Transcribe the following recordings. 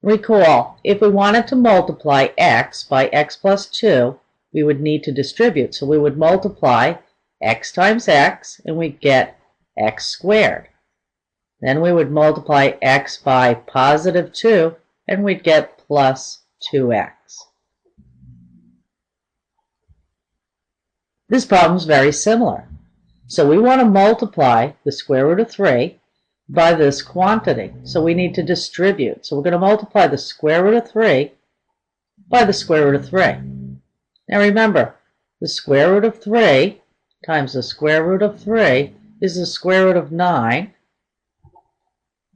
Recall, if we wanted to multiply x by x plus 2, we would need to distribute. So we would multiply x times x, and we'd get x squared. Then we would multiply x by positive 2, and we'd get plus 2x. This problem is very similar. So we want to multiply the square root of 3 by this quantity. So we need to distribute. So we're going to multiply the square root of 3 by the square root of 3. Now remember, the square root of 3 times the square root of 3 is the square root of 9,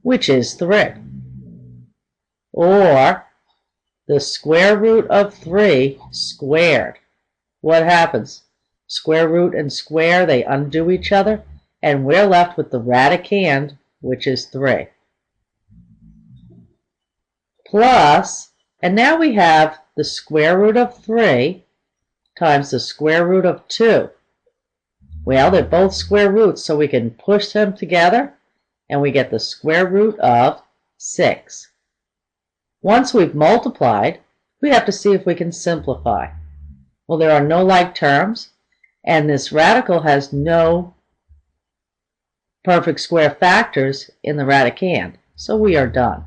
which is 3. Or the square root of 3 squared. What happens? Square root and square, they undo each other, and we're left with the radicand, which is 3. Plus, and now we have the square root of 3 times the square root of 2. Well, they're both square roots, so we can push them together, and we get the square root of 6. Once we've multiplied, we have to see if we can simplify. Well, there are no like terms, and this radical has no perfect square factors in the radicand, so we are done.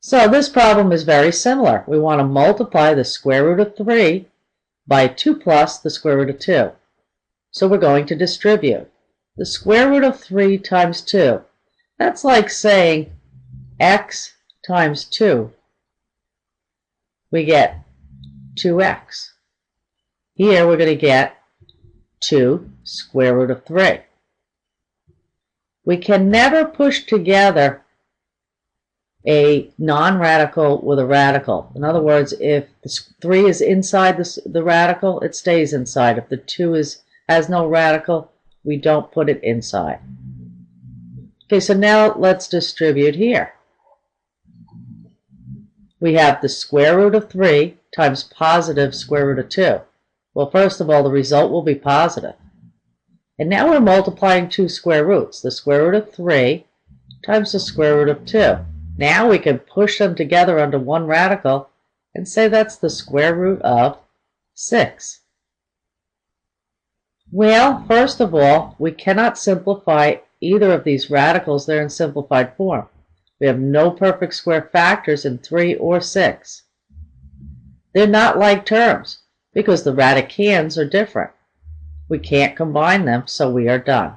So this problem is very similar. We want to multiply the square root of 3 by 2 plus the square root of 2. So we're going to distribute. The square root of 3 times 2. That's like saying x times 2. We get 2x. Here we're going to get 2 square root of 3. We can never push together a non-radical with a radical. In other words, if the 3 is inside the radical, it stays inside. If the 2 has no radical, we don't put it inside. Okay, so now let's distribute here. We have the square root of 3 times positive square root of 2. Well, first of all, the result will be positive. And now we're multiplying two square roots, the square root of 3 times the square root of 2. Now we can push them together under one radical and say that's the square root of 6. Well, first of all, we cannot simplify either of these radicals. They're in simplified form. We have no perfect square factors in 3 or 6. They're not like terms because the radicands are different. We can't combine them, so we are done.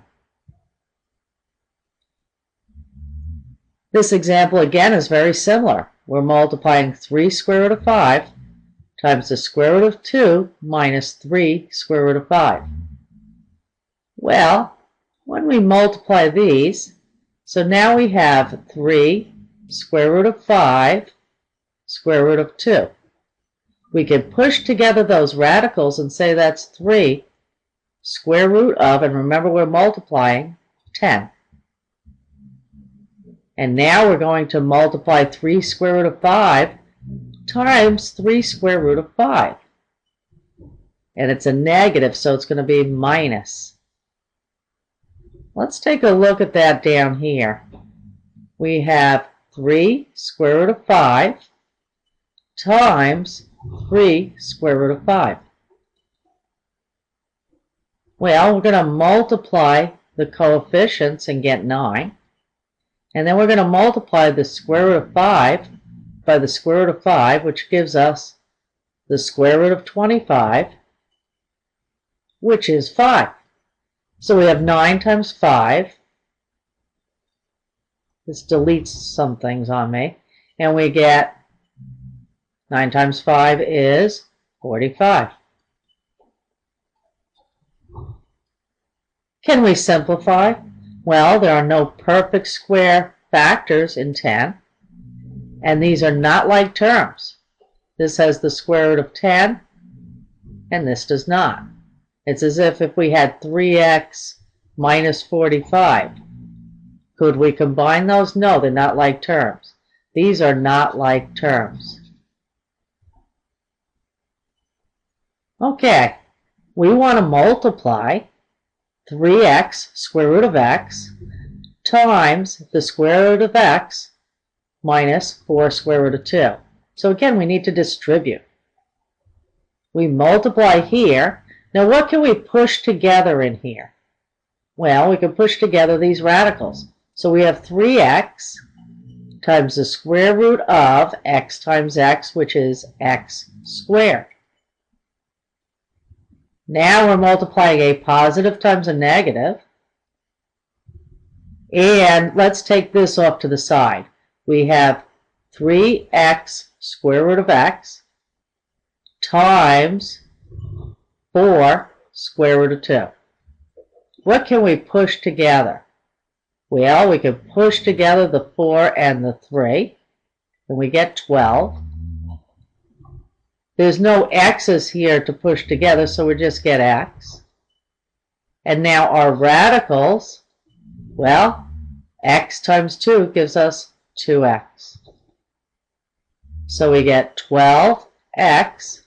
This example again is very similar. We're multiplying 3 square root of 5 times the square root of 2 minus 3 square root of 5. Well, when we multiply these, so now we have 3 square root of 5 square root of 2. We can push together those radicals and say that's 3 square root of, and remember we're multiplying, 10. And now we're going to multiply 3 square root of 5 times 3 square root of 5. And it's a negative, so it's going to be minus. Let's take a look at that down here. We have 3 square root of 5 times 3 square root of 5. Well, we're going to multiply the coefficients and get 9. And then we're going to multiply the square root of 5 by the square root of 5, which gives us the square root of 25, which is 5. So we have 9 times 5. This deletes some things on me. And we get 9 times 5 is 45. Can we simplify? Well, there are no perfect square factors in 10, and these are not like terms. This has the square root of 10, and this does not. It's as if we had 3x minus 45. Could we combine those? No, they're not like terms. These are not like terms. Okay, we want to multiply 3x square root of x times the square root of x minus 4 square root of 2. So again, we need to distribute. We multiply here. Now what can we push together in here? Well, we can push together these radicals. So we have 3x times the square root of x times x, which is x squared. Now we're multiplying a positive times a negative. And let's take this off to the side. We have 3x square root of x times 4 square root of 2. What can we push together? Well, we can push together the 4 and the 3, and we get 12. There's no x's here to push together, so we just get x. And now our radicals, well, x times 2 gives us 2x. So we get 12x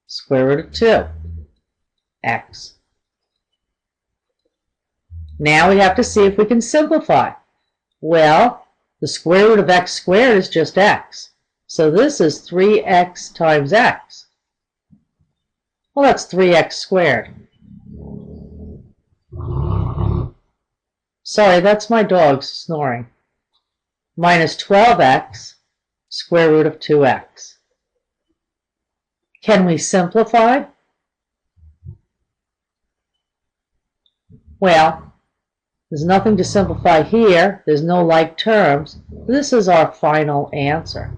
square root of 2, x. Now we have to see if we can simplify. Well, the square root of x squared is just x. So this is 3x times x. Well, that's 3x squared. Sorry, that's my dog snoring. Minus 12x square root of 2x. Can we simplify? Well, there's nothing to simplify here. There's no like terms. This is our final answer.